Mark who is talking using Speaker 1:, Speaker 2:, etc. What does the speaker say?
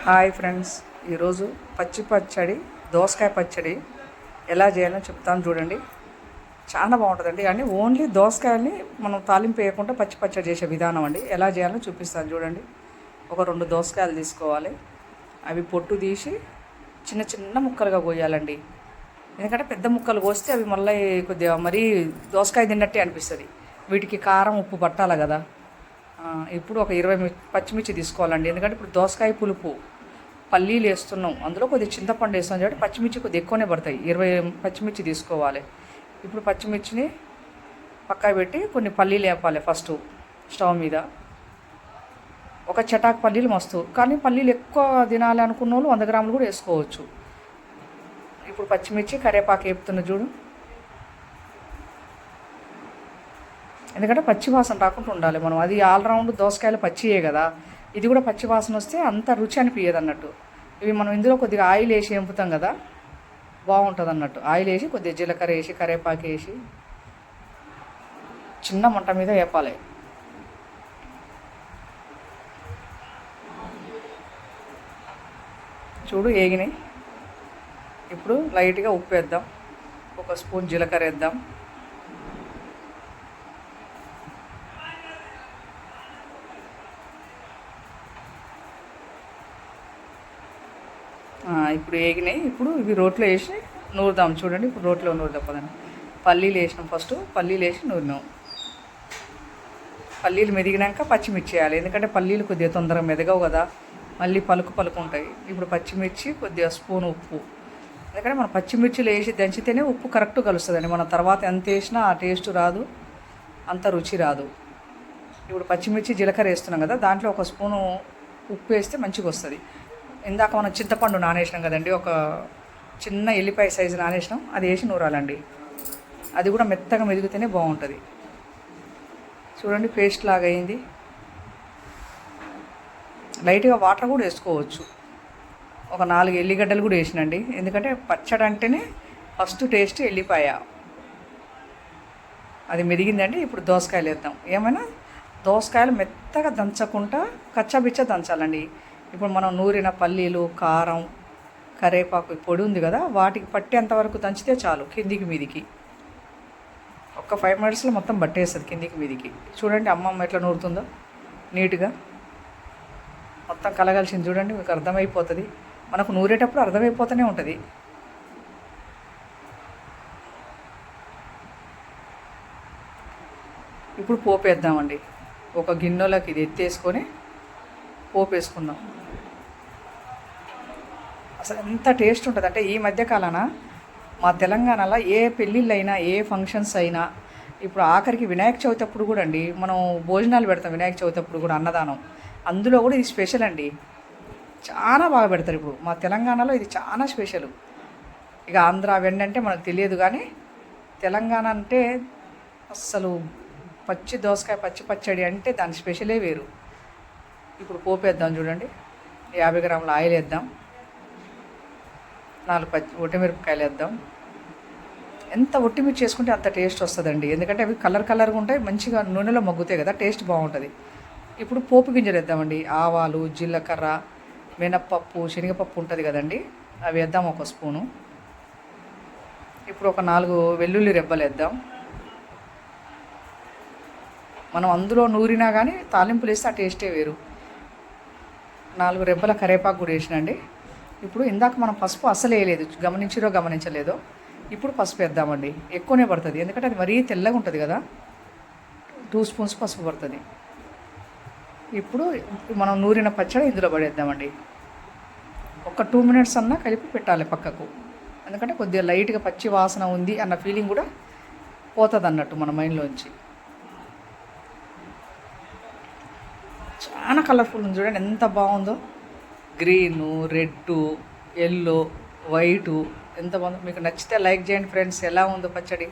Speaker 1: Hi friends, ఈరోజు పచ్చడి దోసకాయ పచ్చడి ఎలా చేయాలో చెప్తాను చూడండి. చాలా బాగుంటుందండి. కానీ ఓన్లీ దోసకాయని మనం తాలింపు వేయకుండా పచ్చడి చేసే విధానం అండి. ఎలా చేయాలో చూపిస్తాను చూడండి. ఒక 2 దోసకాయలు తీసుకోవాలి. అవి పొట్టు తీసి చిన్న చిన్న ముక్కలుగా కోయాలండి. ఎందుకంటే పెద్ద ముక్కలు కోస్తే అవి మళ్ళీ కొద్దిగా మరీ దోసకాయ తిన్నట్టే అనిపిస్తుంది. వీటికి కారం ఉప్పు పట్టాలి కదా. ఇప్పుడు ఒక 20 పచ్చిమిర్చి తీసుకోవాలండి. ఎందుకంటే ఇప్పుడు దోసకాయ పులుపు పల్లీలు వేస్తున్నాం, అందులో కొద్దిగా చింతపండు వేస్తాం కాబట్టి పచ్చిమిర్చి కొద్దిగా ఎక్కువనే పడతాయి. 20 పచ్చిమిర్చి తీసుకోవాలి. ఇప్పుడు పచ్చిమిర్చిని పక్కా పెట్టి కొన్ని పల్లీలు వేపాలి. ఫస్ట్ స్టవ్ మీద ఒక చటాక్ పల్లీలు మస్తు, కానీ పల్లీలు ఎక్కువ తినాలి అనుకున్న వాళ్ళు 100 గ్రాములు కూడా వేసుకోవచ్చు. ఇప్పుడు పచ్చిమిర్చి కరివేపాకు వేపుతున్న చూడు. ఎందుకంటే పచ్చి వాసన రాకుండా ఉండాలి. మనం అది ఆల్రౌండ్ దోసకాయలు పచ్చియే కదా, ఇది కూడా పచ్చి వాసన వస్తే అంత రుచి అనిపించదు అన్నట్టు. ఇవి మనం ఇందులో కొద్దిగా ఆయిల్ వేసి వేపుతాం కదా, బాగుంటుంది అన్నట్టు. ఆయిల్ వేసి కొద్దిగా జీలకర్ర వేసి కరివేపాకు వేసి చిన్న మంట మీద వేపాలి. చూడు వేగినాయి. ఇప్పుడు లైట్గా ఉప్పు వేద్దాం, ఒక స్పూన్ జీలకర్ర వేద్దాం, ఇప్పుడు వేగినాయి. ఇప్పుడు ఇవి రోట్లో వేసి నూరుదాం చూడండి. ఇప్పుడు రోట్లో నూరుదాం పదండి. పల్లీలు వేసినాం, ఫస్ట్ పల్లీలు వేసి నూరినాం. పల్లీలు మెదిగినాక పచ్చిమిర్చి వేయాలి. ఎందుకంటే పల్లీలు కొద్దిగా తొందరగా మెదగవు కదా, మళ్ళీ పలుకు ఉంటాయి. ఇప్పుడు పచ్చిమిర్చి, కొద్దిగా స్పూన్ ఉప్పు. ఎందుకంటే మనం పచ్చిమిర్చిలు వేసి దంచితేనే ఉప్పు కరెక్ట్ కలుస్తుందండి. మనం తర్వాత ఎంత వేసినా ఆ టేస్ట్ రాదు, అంత రుచి రాదు. ఇప్పుడు పచ్చిమిర్చి జీలకర్ర వేస్తున్నాం కదా, దాంట్లో ఒక స్పూను ఉప్పు వేస్తే మంచిగా వస్తుంది. ఇందాక మనం చింతపండు నానేసినాం కదండి, ఒక చిన్న ఎల్లిపాయ సైజు నానేసినాం, అది వేసి నూరాలండి. అది కూడా మెత్తగా మెదిగితేనే బాగుంటుంది. చూడండి పేస్ట్ లాగా అయింది. లైట్గా వాటర్ కూడా వేసుకోవచ్చు. ఒక 4 ఎల్లిగడ్డలు కూడా వేసినండి. ఎందుకంటే పచ్చడి అంటేనే ఫస్ట్ టేస్ట్ ఎల్లిపాయ. అది మెదిగిందండి. ఇప్పుడు దోసకాయలు వేద్దాం. ఏమైనా దోసకాయలు మెత్తగా దంచకుండా కచ్చాబిచ్చ దంచాలండి. ఇప్పుడు మనం నూరిన పల్లీలు, కారం, కరివేపాకు పొడి ఉంది కదా, వాటికి పట్టేంతవరకు దంచితే చాలు. కిందికి మీదికి ఒక 5 మినిట్స్లో మొత్తం పట్టేస్తుంది కిందికి మీదికి. చూడండి అమ్మమ్మ ఎట్లా నూరుతుందో నీట్గా మొత్తం కలగలిసింది. చూడండి, మీకు అర్థమైపోతుంది. మనకు నూరేటప్పుడు అర్థమైపోతూనే ఉంటుంది. ఇప్పుడు పోపు వేద్దామండి. ఒక గిన్నెలోకి ఇది ఎత్తేసుకొని పోపు వేసుకుందాం. అసలు ఎంత టేస్ట్ ఉంటుంది అంటే, ఈ మధ్యకాలాన మా తెలంగాణలో ఏ పెళ్ళిళ్ళైనా, ఏ ఫంక్షన్స్ అయినా, ఇప్పుడు ఆఖరికి వినాయక చవితి అప్పుడు కూడా అండి మనం భోజనాలు పెడతాం. వినాయక చవితి అప్పుడు కూడా అన్నదానం, అందులో కూడా ఇది స్పెషల్ అండి. చాలా బాగా పెడతారు. ఇప్పుడు మా తెలంగాణలో ఇది చాలా స్పెషల్. ఇక ఆంధ్ర వెండి అంటే మనకు తెలియదు, కానీ తెలంగాణ అంటే అస్సలు పచ్చి దోసకాయ పచ్చడి అంటే దాని స్పెషలే వేరు. ఇప్పుడు పోపు వేద్దాం చూడండి. 50 గ్రాముల ఆయిల్ వేద్దాం, 4 ఒట్టిమిరపకాయలు వేద్దాం. ఎంత ఒట్టిమిర్చి చేసుకుంటే అంత టేస్ట్ వస్తుందండి. ఎందుకంటే అవి కలర్గా ఉంటాయి, మంచిగా నూనెలో మగ్గుతాయి కదా, టేస్ట్ బాగుంటుంది. ఇప్పుడు పోపు గింజలు వేద్దామండి. ఆవాలు, జీలకర్ర, మినప్పప్పు, శనగపప్పు ఉంటుంది కదండి, అవి వేద్దాం ఒక స్పూను. ఇప్పుడు ఒక 4 వెల్లుల్లి రెబ్బలు వేద్దాం. మనం అందులో నూరినా కానీ తాలింపులు వేస్తే ఆ టేస్టే వేరు. 4 రెబ్బల కరివేపాకు కూడా వేసినండి. ఇప్పుడు ఇందాక మనం పసుపు అస్సలు వేయలేదు, గమనించలేదో. ఇప్పుడు పసుపు వేద్దామండి. ఎక్కువనే పడుతుంది, ఎందుకంటే అది మరీ తెల్లగా ఉంటుంది కదా. 2 స్పూన్స్ పసుపు పడుతుంది. ఇప్పుడు మనం నూరిన పచ్చడి ఇందులో పడేద్దామండి. ఒక 2 మినిట్స్ అన్నా కలిపి పెట్టాలి పక్కకు. ఎందుకంటే కొద్దిగా లైట్గా పచ్చి వాసన ఉంది అన్న ఫీలింగ్ కూడా పోతుంది అన్నట్టు మన మైండ్లోంచి. చాలా కలర్ఫుల్ ఉంది చూడండి, ఎంత బాగుందో. గ్రీను, రెడ్డు, ఎల్లో, వైటు, ఎంత బాగుందో. మీకు నచ్చితే లైక్ చేయండి ఫ్రెండ్స్. ఎలా ఉందో పచ్చడి.